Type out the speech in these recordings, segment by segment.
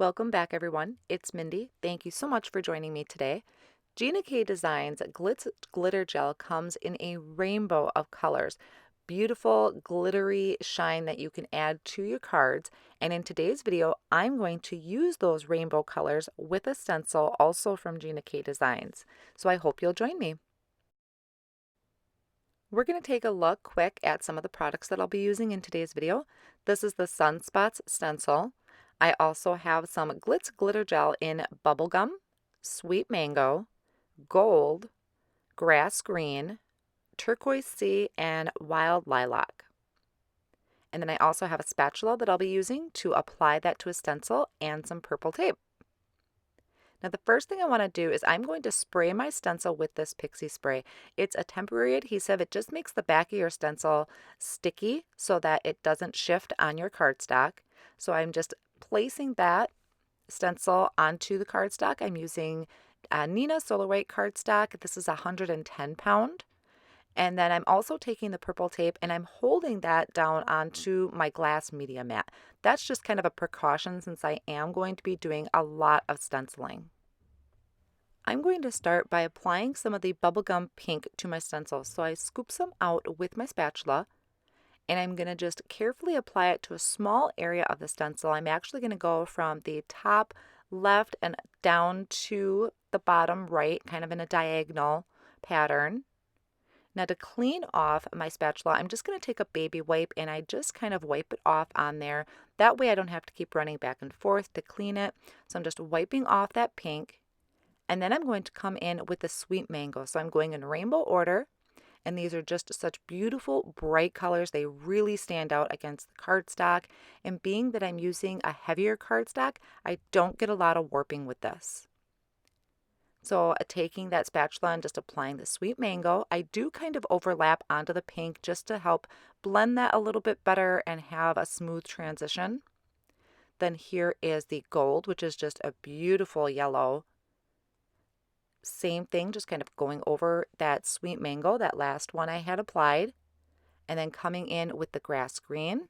Welcome back, everyone. It's Mindy. Thank you so much for joining me today. Gina K Designs Glitz Glitter Gel comes in a rainbow of colors. Beautiful, glittery shine that you can add to your cards. And in today's video, I'm going to use those rainbow colors with a stencil also from Gina K Designs. So I hope you'll join me. We're going to take a look quick at some of the products that I'll be using in today's video. This is the Sunspots stencil. I also have some Glitz Glitter Gel in Bubblegum, Sweet Mango, Gold, Grass Green, Turquoise Sea, and Wild Lilac. And then I also have a spatula that I'll be using to apply that to a stencil and some purple tape. Now the first thing I want to do is I'm going to spray my stencil with this Pixie spray. It's a temporary adhesive. It just makes the back of your stencil sticky so that it doesn't shift on your cardstock. So I'm just placing that stencil onto the cardstock. I'm using Nina Solar White cardstock. This is 110 pound. And then I'm also taking the purple tape and I'm holding that down onto my glass media mat. That's just kind of a precaution since I am going to be doing a lot of stenciling. I'm going to start by applying some of the bubblegum pink to my stencil. So I scoop some out with my spatula and I'm going to just carefully apply it to a small area of the stencil. I'm actually going to go from the top left and down to the bottom right, kind of in a diagonal pattern. Now to clean off my spatula, I'm just going to take a baby wipe and I just kind of wipe it off on there. That way I don't have to keep running back and forth to clean it. So I'm just wiping off that pink. And then I'm going to come in with the Sweet Mango. So I'm going in rainbow order. And these are just such beautiful, bright colors. They really stand out against the cardstock. And being that I'm using a heavier cardstock, I don't get a lot of warping with this. So taking that spatula and just applying the Sweet Mango, I do kind of overlap onto the pink just to help blend that a little bit better and have a smooth transition. Then here is the Gold, which is just a beautiful yellow. Same thing, just kind of going over that Sweet Mango, that last one I had applied, and then coming in with the Grass Green.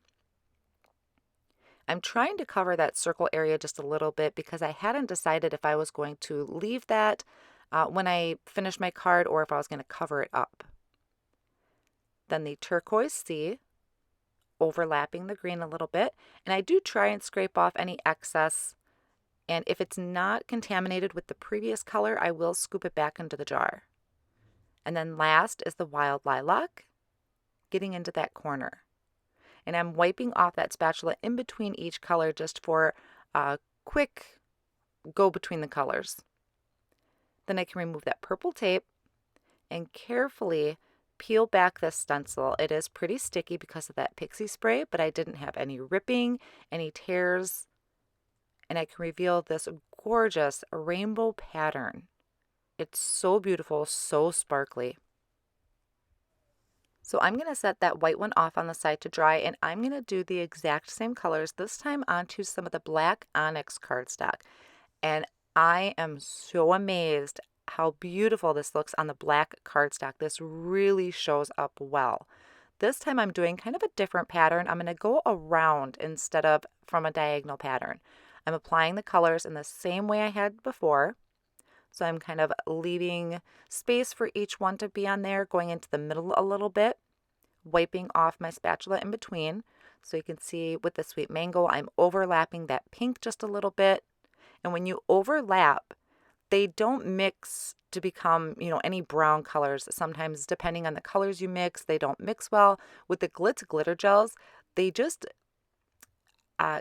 I'm trying to cover that circle area just a little bit because I hadn't decided if I was going to leave that when I finish my card or if I was going to cover it up. Then the Turquoise Sea, overlapping the green a little bit, and I do try and scrape off any excess, and if it's not contaminated with the previous color, I will scoop it back into the jar. And then last is the Wild Lilac, getting into that corner. And I'm wiping off that spatula in between each color just for a quick go between the colors. Then I can remove that purple tape and carefully peel back this stencil. It is pretty sticky because of that Pixie spray, but I didn't have any ripping, any tears, and I can reveal this gorgeous rainbow pattern. It's so beautiful, so sparkly. So I'm going to set that white one off on the side to dry, and I'm going to do the exact same colors, this time onto some of the black Onyx cardstock. And I am so amazed how beautiful this looks on the black cardstock. This really shows up well. This time I'm doing kind of a different pattern. I'm going to go around instead of from a diagonal pattern. I'm applying the colors in the same way I had before. So I'm kind of leaving space for each one to be on there, going into the middle a little bit, wiping off my spatula in between. So you can see with the Sweet Mango, I'm overlapping that pink just a little bit. And when you overlap, they don't mix to become, any brown colors. Sometimes depending on the colors you mix, they don't mix well. With the Glitz Glitter Gels, they just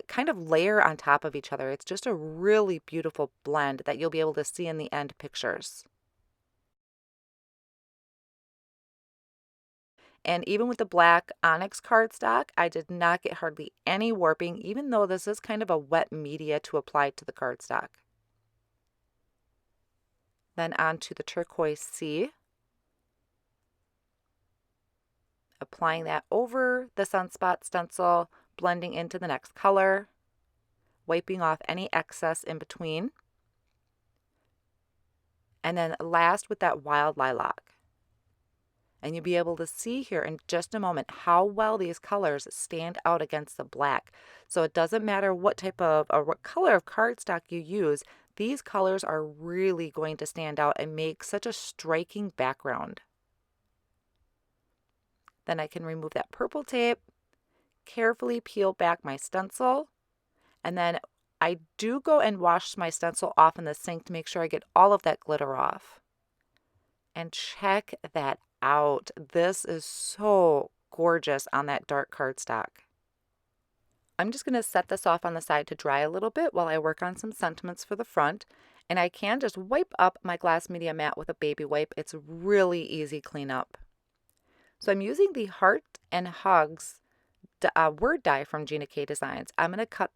kind of layer on top of each other. It's just a really beautiful blend that you'll be able to see in the end pictures. And even with the black Onyx cardstock, I did not get hardly any warping, even though this is kind of a wet media to apply to the cardstock. Then onto the Turquoise Sea. Applying that over the Sunspot stencil, blending into the next color, wiping off any excess in between. And then last with that Wild Lilac. And you'll be able to see here in just a moment how well these colors stand out against the black. So it doesn't matter what type of or what color of cardstock you use, these colors are really going to stand out and make such a striking background. Then I can remove that purple tape, carefully peel back my stencil, and then I do go and wash my stencil off in the sink to make sure I get all of that glitter off. And check that out. This is so gorgeous on that dark cardstock. I'm just going to set this off on the side to dry a little bit while I work on some sentiments for the front. And I can just wipe up my glass media mat with a baby wipe. It's really easy cleanup. So I'm using the Heart and Hugs word die from Gina K Designs. I'm going to cut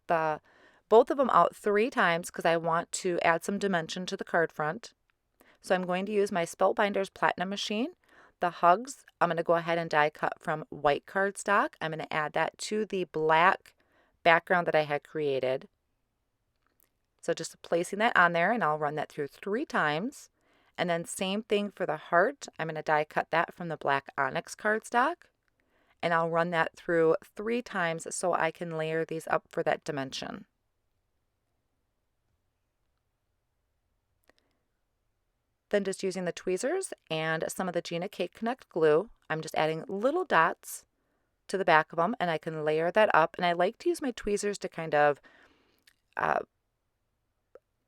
both of them out 3 times because I want to add some dimension to the card front. So I'm going to use my Spellbinders Platinum machine. The Hugs, I'm going to go ahead and die cut from white cardstock. I'm going to add that to the black background that I had created. So just placing that on there, and I'll run that through 3 times. And then same thing for the heart. I'm going to die cut that from the black Onyx cardstock. And I'll run that through 3 times so I can layer these up for that dimension. Then just using the tweezers and some of the Gina K Connect glue, I'm just adding little dots to the back of them, and I can layer that up. And I like to use my tweezers to kind of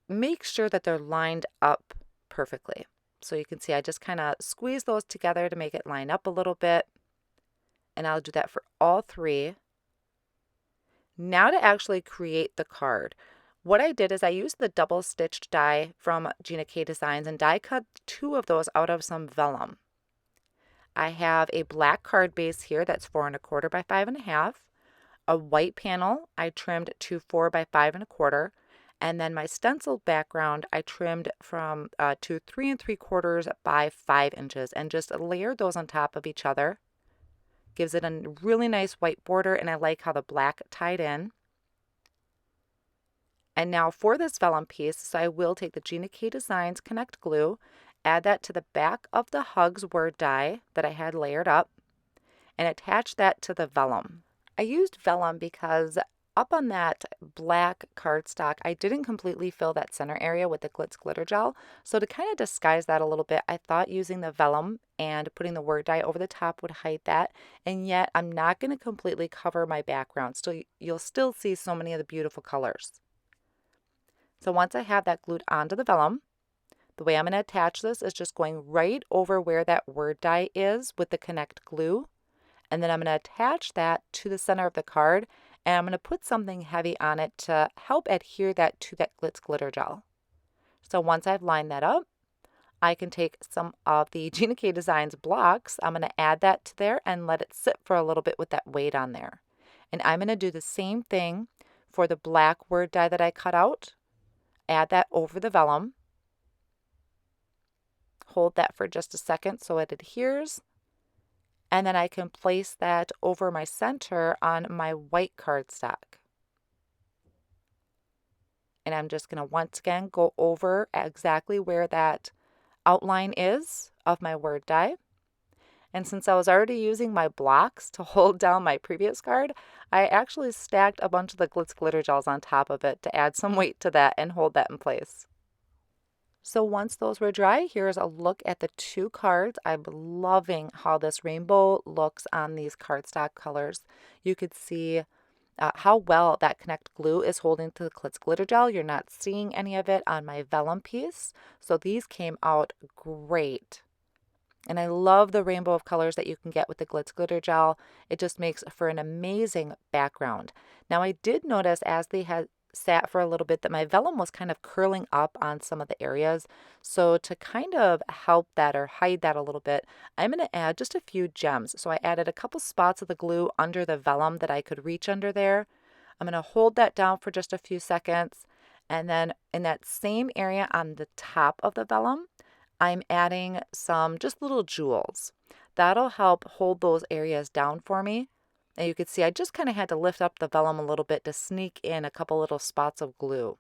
make sure that they're lined up perfectly. So you can see I just kind of squeeze those together to make it line up a little bit. And I'll do that for all 3. Now to actually create the card. What I did is I used the double stitched die from Gina K Designs and die cut 2 of those out of some vellum. I have a black card base here that's 4 1/4 by 5 1/2. A white panel I trimmed to 4 by 5 1/4. And then my stencil background I trimmed from to 3 3/4 by 5 inches and just layered those on top of each other. Gives it a really nice white border, and I like how the black tied in. And now for this vellum piece, so I will take the Gina K Designs Connect glue, add that to the back of the Hugs word die that I had layered up, and attach that to the vellum. I used vellum because up on that black cardstock, I didn't completely fill that center area with the Glitz Glitter Gel. So to kind of disguise that a little bit, I thought using the vellum and putting the word die over the top would hide that. And yet I'm not going to completely cover my background. So you'll still see so many of the beautiful colors. So once I have that glued onto the vellum, the way I'm going to attach this is just going right over where that word die is with the Connect glue. And then I'm going to attach that to the center of the card, and I'm going to put something heavy on it to help adhere that to that Glitz Glitter Gel. So once I've lined that up, I can take some of the Gina K Designs blocks. I'm going to add that to there and let it sit for a little bit with that weight on there. And I'm going to do the same thing for the black word die that I cut out. Add that over the vellum. Hold that for just a second so it adheres. And then I can place that over my center on my white cardstock. And I'm just going to once again go over exactly where that outline is of my word die. And since I was already using my blocks to hold down my previous card, I actually stacked a bunch of the Glitz Glitter Gels on top of it to add some weight to that and hold that in place. So once those were dry, here's a look at the 2 cards. I'm loving how this rainbow looks on these cardstock colors. You could see how well that Connect glue is holding to the Glitz Glitter Gel. You're not seeing any of it on my vellum piece. So these came out great. And I love the rainbow of colors that you can get with the Glitz Glitter Gel. It just makes for an amazing background. Now I did notice as they had sat for a little bit that my vellum was kind of curling up on some of the areas. So to kind of help that or hide that a little bit, I'm going to add just a few gems. So I added a couple spots of the glue under the vellum that I could reach under there. I'm going to hold that down for just a few seconds. And then in that same area on the top of the vellum, I'm adding some just little jewels. That'll help hold those areas down for me. And you can see I just kind of had to lift up the vellum a little bit to sneak in a couple little spots of glue.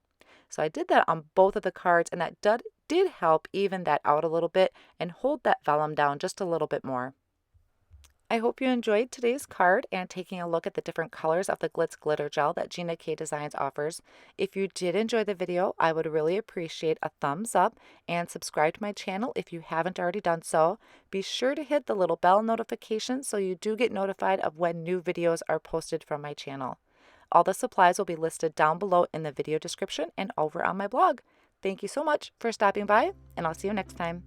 So I did that on both of the cards, and that did help even that out a little bit and hold that vellum down just a little bit more. I hope you enjoyed today's card and taking a look at the different colors of the Glitz Glitter Gel that Gina K Designs offers. If you did enjoy the video, I would really appreciate a thumbs up and subscribe to my channel if you haven't already done so. Be sure to hit the little bell notification so you do get notified of when new videos are posted from my channel. All the supplies will be listed down below in the video description and over on my blog. Thank you so much for stopping by, and I'll see you next time.